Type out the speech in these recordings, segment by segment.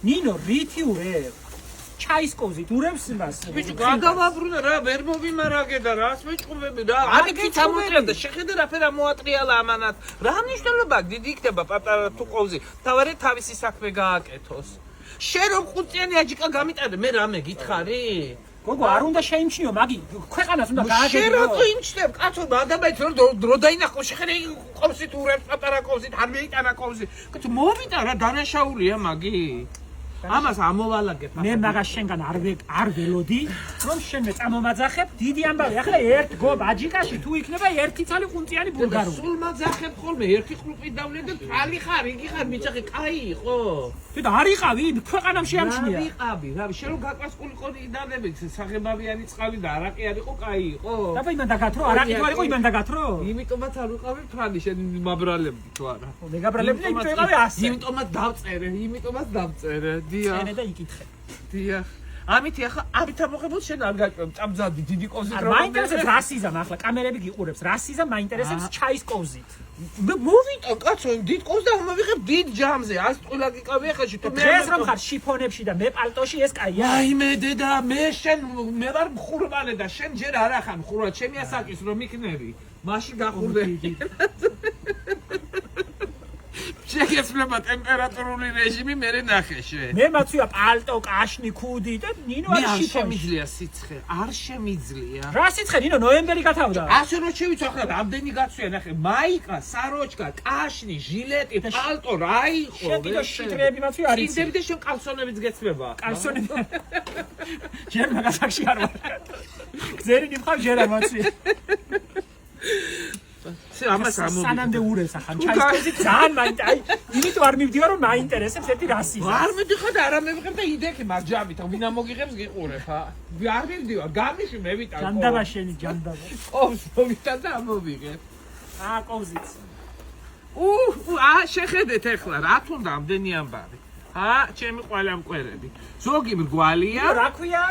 ნინო რითი ურევ ჩაის კოზით ურევს მას ბიჭო გადავაბრუნე რა ვერ მომიმარაგე და რას მეჭუბები რა ამით ამოტრიალდა შეხედე რაფერა მოატრიალა ამანად რა მნიშვნელობა დიდი იქნება პატარა თუ ყოვზი თავარი თავისი საქმე გააკეთოს შენ რომ ყუწიანი აჯიკა გამიტანე მე რამე გითხარი გოგო არ უნდა შეიმჩნიო მაგი ქვეყანას უნდა გააგებინო შენ რატო იმჩნევ კაცო გადაბაით დრო დაინახო შეხედე ყოვზით ურევს პატარა ყოვზით არ მეიტანა ყოვზი კაცო მოვიტან რა დანაშაულია მაგი ამას ამოვალაგებ მე მაგას შენგან არ ველოდი რომ შენ მე წამომაძახებ დიდი ამბავი ახლა ერთ გობ აჯიკაში თუ იქნება ერთი ცალი ყუნწიანი ბულგარული სულ მაძახებ ხოლმე ერთი ხლუპი დავლე და თალი ხარ იგი ხარ მიჭახე კაი იყო და არ იყავი ქვეყანამ შეამჩნია ვიყავი რა შენ რომ გაკვასკული ყოდი დანები საღებავიანი წყალი და არაკი არ იყო კაი იყო დაბა იმან დაგათრო არაკი თუ არ იყო იმან დაგათრო იმიტომაც არ ვიყავი თვალი შენ მაბრალებდი თუ არა მე გაბრალებდი იმიტომ იყავი ასე იმიტომაც დავწერე წერე და იკითხე დიახ ამით ახლა ამით ამოღებულ შენ არ გაჭვევ წამძადი დიდი კოვზით რა მაინტერესებს რასიზამ ახლა კამერები გიყურებს რასიზამ მაინტერესებს ჩაის კოვზით მოვიტან კაცო დიდ კოვს და მომიღებ დიდ ჯამზე ას ყველა გიყავი ახლა თუ მე დღეს რომ ხარ შიფონებში და მე პალტოში ეს კაია აიმე დედა მე შენ მე ვარ მხურვალე და შენ ჯერ არ ახან მხურვალ ჩემი ასაკის რომ იქნები მაშინ გახურდები შეგეცვლება ტემპერატურული რეჟიმი მე ნახე შენ მე მაცვია პალტო კაშნი ქუდი და ნინო არ შიფონში შემიძლია სიცხე არ შემიძლია რა სიცხე ნინო ნოემბერი გათავდა ასე რომ შევიცო ახლა რამდენი გაცვია ნახე მაიკა საროჩკა კაშნი ჟილეტი პალტო რა იყო შენ კიდე შიტრეები მაცვია არის ინდები და შენ კალსონებიც გეცვლება კალსონები ჯერ მაგასაკში არ ვარ გზერი ნიმხავ ჯერ არ მაცვია ამას ამოვიდა სანამდე ურევს ახლა ჩაის კოზი ძალიან მაინტერესებს იმიტომ არ მივდივარ რომ მაინტერესებს ერთი რასიზმი არ მიდიხარ და არა მევიღებ და იდექი მაგ ჯამით ვინ ამოგიღებს გიყურებ არ მივდივარ გამიში მე ვიტან ჯანდაბა შენი ჯანდაბა ოვს მოვიტან და ამოვიღებ კოზიც შეხედეთ ახლა რა თუნდა ამდენი ამბავი ჩემი ყველა მკვერები ზოგი მრგვალია რა ქვია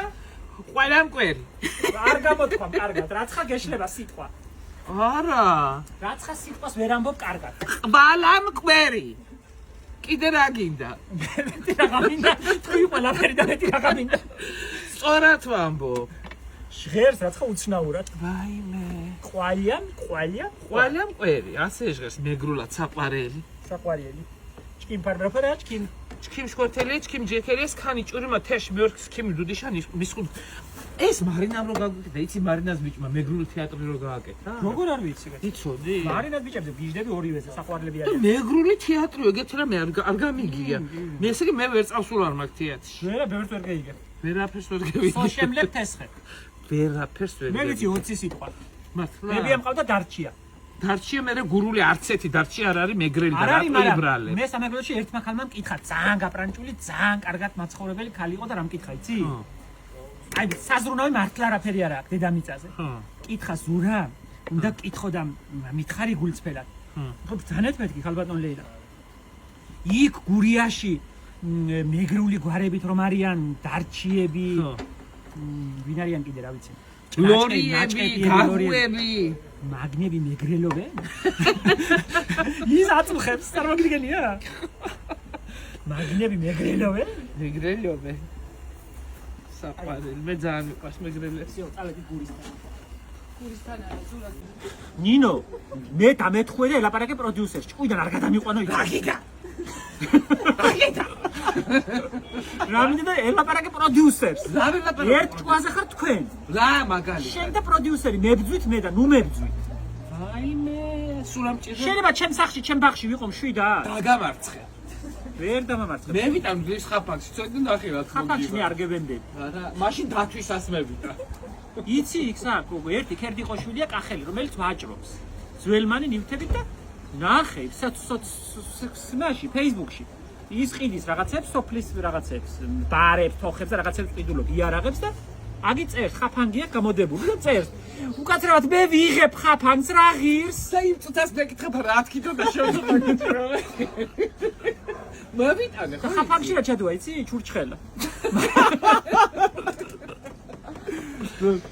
ყველა მკვერი არ გამოთქვა კარგად რაცხა გეშლება სიტყვა არა რაცხა სიტყვას ვერ ამბობ კარგად ყველა მკვერი კიდე რა გინდა მეტი რა გამინდა თქვი ყველაფერი და მეტი რა გამინდა სწორად ვამბობ ჟღერს რაცხა უცნაურად ვაიმე ყველა მკვერი ასე ჟღერს მეგრულად საყვარელი ჩკიმ პარბრაფარა ჩკიმ ჩქიმ შქორთელი ჩქიმ ჯეთელი სქანი ჭურიმა თეშ მეორქ სქიმ დუდიშანი მისხუდ ეს მარინამ რო გაგვიკეთდა იცი მარინას ბიჭმა მეგრული თეატრი რო გააკეთა როგორ არ ვიცი იცოდი მარინას ბიჭებზე ბიჭდები ორივეზე საყვარლები არიან მეგრული თეატრი ეგეთ რამე არ გამიგია მე ესე იგი მე ვერ წავსულ არ მაგ თეატრში ვერაფერს ვერ გეიგე ვერაფერს ვერ გევიგე სოშემლებ თესხე ვერაფერს ვერ მე ვიცი 20 სიტყვა მართლა მე მყავდა დარჩია დარჩია მე გურული არც ერთი დარჩია არ არის მეგრელი და რატოიბრალე მე სამეგრელოში ერთმა ხალმა მკითხა ძალიან გაპრანჭული ძალიან კარგად მაცხოვრებელი ქალი იყო და რა მკითხა იცი აი საზრუნავი მართლა რაფერი არა აქვს დედამიწაზე კითხა ზურა უნდა კითხო და მითხარი გულწრფელად ხო ბრძანეთ მეთქი ხალბატონ ლეილა იქ გურიაში მეგრული გვარებით რომ არიან დარჩიები ვინ არიან კიდე რა ვიცი ლორიები გაგუები მაგნები მეგრელობენ ის აწმხებს წარმოგიდგენია მაგნები მეგრელობენ საყვარელი მე ძალიან მიყვარს მეგრელებს წალები გურისთან არა ზურა ნინო მე დამეთხვე და ელაპარაკე პროდიუსერს ჭკვიდან არ გადამიყვანო გაგიგა რამინდა ელაპარაკე პროდიუსერს ერთ ჭკვაზე ხარ თქვენ რა მაგალი შენ და პროდიუსერი მებძვით მე და ნუ მებძვით აიმე სულ ამჭირდა შეიძლება ჩემ სახში ჩემ ბაღში ვიყო მშვიდად დაგამარცხე ვერ დამამარცხე მე ვიტან გლის ხაფანში ცოტა ნახევად ხაფანში მე არ გებენდები არა მაშინ დათვისას მე ვიტან იცი იქ საკო ერთი ქერდიყოშვილია კახელი რომელიც ვაჭრობს ძველმანი ნივთებით და ნახე სმაში ფეისბუქში ის ყიდის რაღაცებს სოფლის რაღაცებს ბარებს თოხებს და რაღაცებს ყიდულობ იარაღებს და აგი წერს ხაფანგია გამოდებული და წერს უკაცრავად მე ვიღებ ხაფანგს რა ღირს და იმ წუთას მეკითხებ რა თქიდო და შევძლებთ მე ვიტანე ხაფანგში რა ჩადოა იცი ჩურჩხელა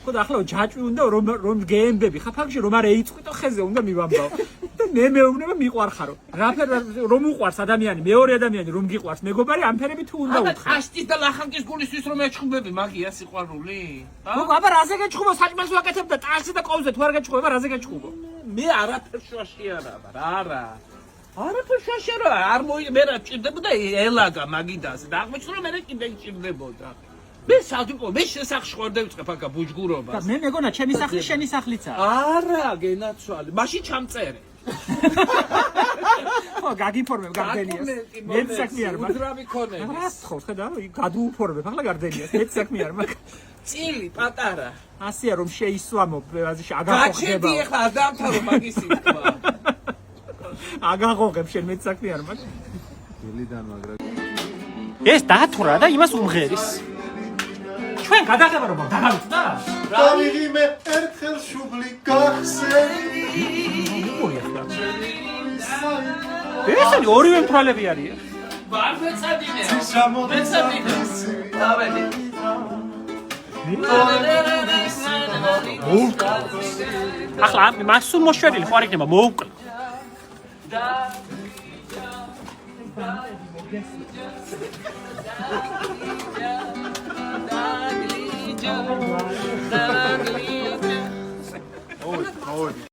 ხო და ახლა ჯაჭვი უნდა რომ გეემბები ხაფანგში რომ არ ეიწყვიტო ხეზე უნდა მივამბავ და მე მეუბნება მიყვარხარო. რაფერ რომ უყვარს ადამიანი, მეორე ადამიანი რომ გიყვარს, მეგობარი ამ ფერები თუ უნდა უთხრა. აშტის და ლახანკის გულისთვის რომ ეჩხუბები, მაგია სიყვარული? აბა რაზე გეჩხუბო, საჭმელს ვაკეთებ და ტარში და ყოვზე თუ არ გეჩხუბო, რაზე გეჩხუბო? მე არაფერ შუაში არა, არა. არაფერ შუაში არა, არ მე რა ჭირდებოდა ელაგა მაგიდაზე და აღმოჩნდა რომ მე კიდე ჭირდებოდა. მე საჯუყო, მე შესახ შევარდები წებ აკა ბუჯგურობა. და მე მეგონა, ჩემი სახლი შენი სახლიცაა. არა, გენაცვალე. მაშინ ჩამწერე. ხო, გაგიფორმებ გარდენიას. მეც საქმე არ მაქვს. უძრავი ქონები. რას ხო, ხედავ, გადუუფორმებ ახლა გარდენიას. მეც საქმე არ მაქვს. წილი პატარა. ასია რომ შეისვამო, აზიში აგახოხდება. გაჩერდი ახლა არ დამთავრო მაგის სიტყვა. აგაღოღებ შენ მეც საქმე არ მაქვს. დილიდან მაგრამ ეს დათვრა და იმას უმღერის. ჩვენ გადაღება რომ დაგავიწდა? დავიღი მე ერთხელ შუბლი გახსენი ესენი ორივე მთვრალები არიან. ვარ მეცადინე. ჩამოდი დავედი. ახლა მას სულ მოშვერილი ხო არ იქნება მოუკლე. და